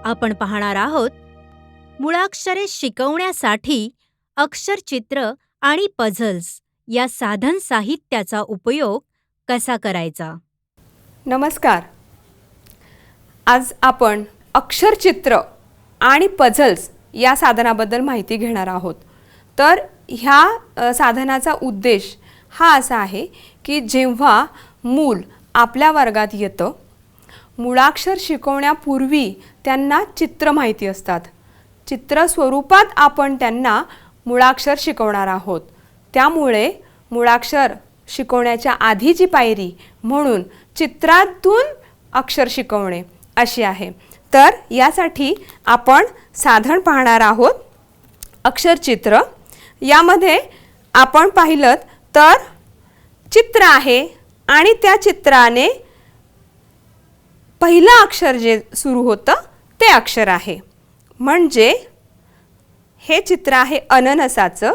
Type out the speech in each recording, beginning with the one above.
आपण पाहणार आहोत मुळाक्षरे शिकवण्यासाठी अक्षरचित्र आणि पझल्स या साधन साहित्याचा उपयोग कसा करायचा. नमस्कार. आज आपण अक्षरचित्र आणि पझल्स या साधनाबद्दल माहिती घेणार आहोत. तर ह्या साधनाचा उद्देश हा असा आहे की जेव्हा मूल आपल्या वर्गात येतं, मुळाक्षर शिकवण्यापूर्वी त्यांना चित्र माहिती असतात. चित्र स्वरूपात आपण त्यांना मुळाक्षर शिकवणार आहोत. त्यामुळे मुळाक्षर शिकवण्याच्या आधीची पायरी म्हणून चित्रातून अक्षर शिकवणे अशी आहे. तर यासाठी आपण साधन पाहणार आहोत अक्षरचित्र. यामध्ये आपण पाहिलं तर चित्र आहे आणि त्या चित्राने पहिलं अक्षर जे सुरू होतं ते अक्षर आहे. म्हणजे हे चित्र आहे अननसाचं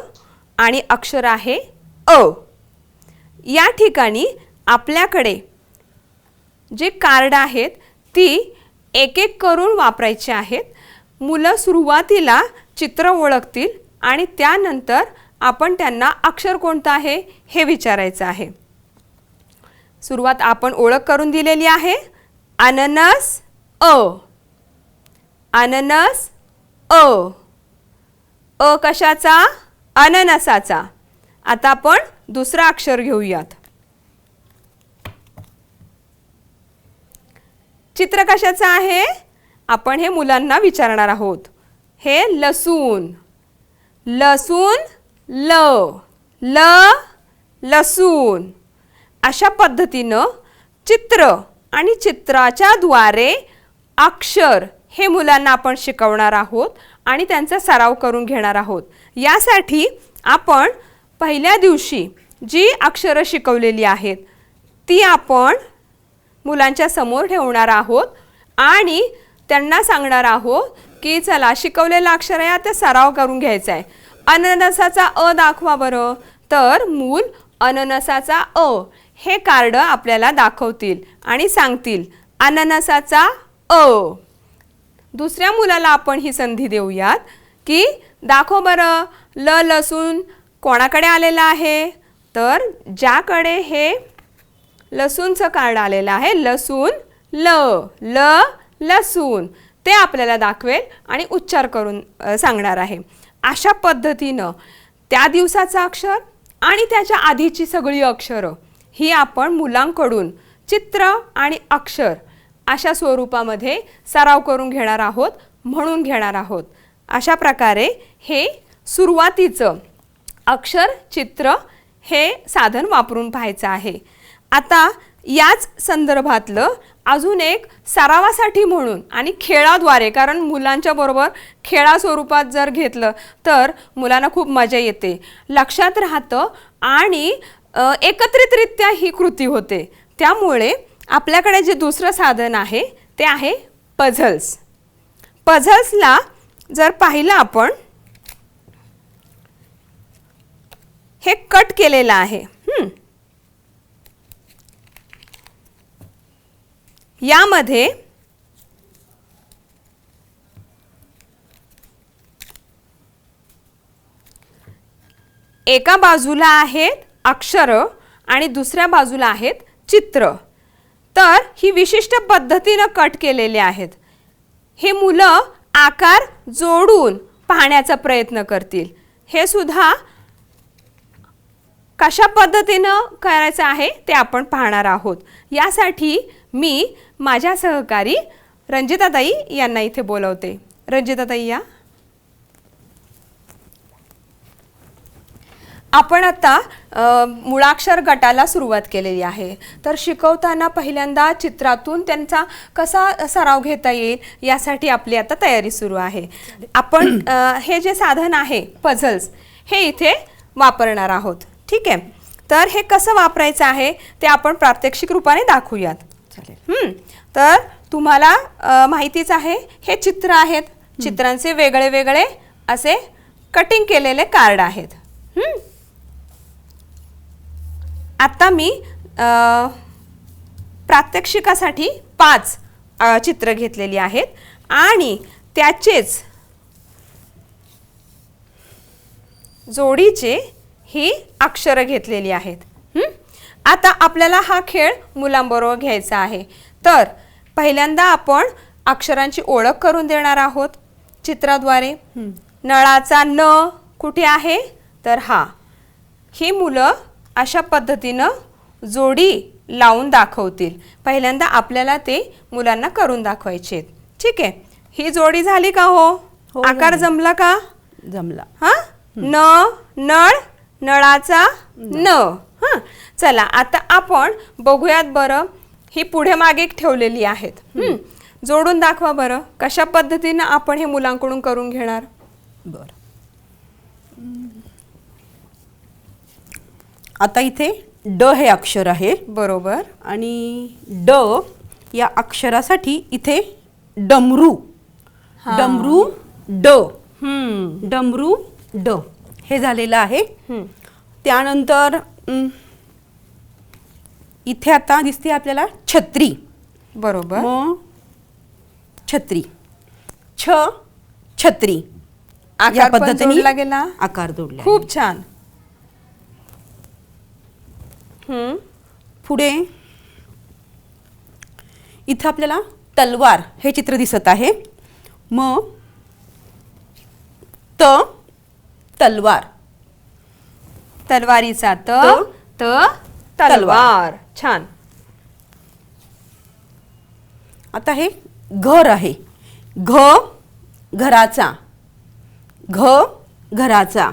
आणि अक्षर आहे अ. या ठिकाणी आपल्याकडे जे कार्ड आहेत ती एक एक करून वापरायची आहेत. मुलं सुरुवातीला चित्र ओळखतील आणि त्यानंतर आपण त्यांना अक्षर कोणतं आहे हे विचारायचं आहे. सुरुवात आपण ओळख करून दिलेली आहे. अननस अ, अननस अ. अ कशाचा? अननसाचा. आता आपण दुसरा अक्षर घेऊयात. चित्र कशाचं आहे? आपण हे मुलांना विचारणार आहोत. हे लसूण. लसूण ल, ल लसूण. अशा पद्धतीनं चित्र आणि चित्राच्या द्वारे अक्षर हे मुलांना आपण शिकवणार आहोत आणि त्यांचा सराव करून घेणार आहोत. यासाठी आपण पहिल्या दिवशी जी अक्षरं शिकवलेली आहेत ती आपण मुलांच्या समोर ठेवणार आहोत आणि त्यांना सांगणार आहोत की चला शिकवलेलं अक्षर आहे आता सराव करून घ्यायचा आहे. अननसाचा अ दाखवा बरं. तर मूल अननसाचा अ हे कार्ड आपल्याला दाखवतील आणि सांगतील अननसाचा अ. दुसऱ्या मुलाला आपण ही संधी देऊयात की दाखव बरं ल लसूण कोणाकडे आलेलं आहे. तर ज्याकडे हे लसूणचं कार्ड आलेलं आहे लसूण ल, ल लसूण, ते आपल्याला दाखवेल आणि उच्चार करून सांगणार आहे. अशा पद्धतीनं त्या दिवसाचं अक्षर आणि त्याच्या आधीची सगळी अक्षरं ही आपण मुलांकडून चित्र आणि अक्षर अशा स्वरूपामध्ये सराव करून घेणार आहोत, म्हणून घेणार आहोत. अशा प्रकारे हे सुरुवातीचं अक्षर चित्र हे साधन वापरून पाहायचं आहे. आता याच संदर्भातलं अजून एक सरावासाठी म्हणून आणि खेळाद्वारे, कारण मुलांच्या बरोबर खेळा स्वरूपात जर घेतलं तर मुलांना खूप मजा येते, लक्षात राहतं आणि एकत्रितरित्या ही कृती होते. त्यामुळे आपल्याकडे जे दुसरं साधन आहे ते आहे पझल्स. पझल्सला जर पाहिलं आपण हे कट केलेलं आहे. यामध्ये एका बाजूला आहेत अक्षरं आणि दुसऱ्या बाजूला आहेत चित्र. तर ही विशिष्ट पद्धतीनं कट केलेले आहेत. हे मुलं आकार जोडून पाहण्याचा प्रयत्न करतील. हे सुद्धा कशा पद्धतीनं करायचं आहे ते आपण पाहणार आहोत. यासाठी मी माझ्या सहकारी रंजिताताई यांना इथे बोलवते. रंजिताताई या. आपण आता मुळाक्षर गटाला सुरुवात केलेली आहे. तर शिकवताना पहिल्यांदा चित्रातून त्यांचा कसा सराव घेता येईल यासाठी आपली आता तयारी सुरू आहे. आपण हे जे साधन आहे पझल्स हे इथे वापरणार आहोत. ठीक आहे. तर हे कसं वापरायचं आहे ते आपण प्रात्यक्षिक रूपाने दाखवूयात. चालेल. तर तुम्हाला माहितीच आहे हे चित्र आहेत. चित्रांचे वेगळे वेगळे असे कटिंग केलेले कार्ड आहेत. आता मी प्रात्यक्षिकासाठी 5 चित्र घेतलेली आहेत आणि त्याचेच जोडीचे ही अक्षरं घेतलेली आहेत. आता आपल्याला हा खेळ मुलांबरोबर घ्यायचा आहे. तर पहिल्यांदा आपण अक्षरांची ओळख करून देणार आहोत चित्राद्वारे. नळाचा न कुठे आहे तर हा. ही मुलं अशा पद्धतीनं जोडी लावून दाखवतील. पहिल्यांदा आपल्याला ते मुलांना करून दाखवायचे आहेत. ठीक आहे, ही जोडी झाली का हो? आकार जमला का? जमला. हां, न नळ, नळाचा न. हां, चला आता आपण बघूयात बरं. ही पुढे मागे ठेवलेली आहेत. जोडून दाखवा बरं, कशा पद्धतीनं आपण हे मुलांकडून करून घेणार. बर. आता इथे ड हे अक्षर आहे. बरोबर. आणि ड या अक्षरासाठी इथे डमरू. डमरू ड. डमरू ड हे झालेलं आहे. त्यानंतर इथे आता दिसते आपल्याला छत्री. बरोबर. मग छत्री, छ छत्री. आकार या पण पद्धतीने जोडला गेला. आकार जोडला. खूप छान. पुढे इथं आपल्याला तलवार हे चित्र दिसत आहे. मग त तलवार. तलवारीचा त, त तलवार. छान. आता हे घर आहे. घ घराचा. घ घराचा.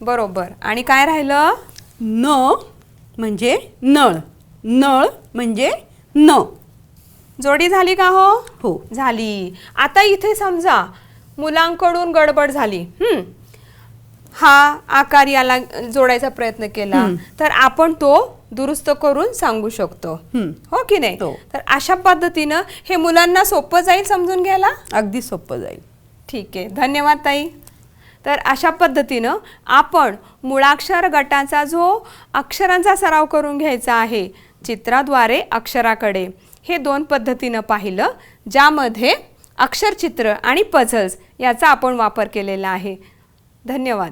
बरोबर. आणि काय राहिलं? न म्हणजे नळ. नळ म्हणजे न. जोडी झाली का हो? हो. झाली. आता इथे समजा मुलांकडून गडबड झाली. हा आकार याला जोडायचा प्रयत्न केला तर आपण तो दुरुस्त करून सांगू शकतो. हो की नाही? हो. तर अशा पद्धतीनं हे मुलांना सोपं जाईल समजून घ्यायला. अगदी सोपं जाईल. ठीक आहे, धन्यवाद ताई. तर अशा पद्धतीनं आपण मुळाक्षर गटाचा जो अक्षरांचा सराव करून घ्यायचा आहे चित्राद्वारे अक्षराकडे, हे 2 पद्धतीनं पाहिलं, ज्यामध्ये अक्षरचित्र आणि पझल्स याचा आपण वापर केलेला आहे. धन्यवाद.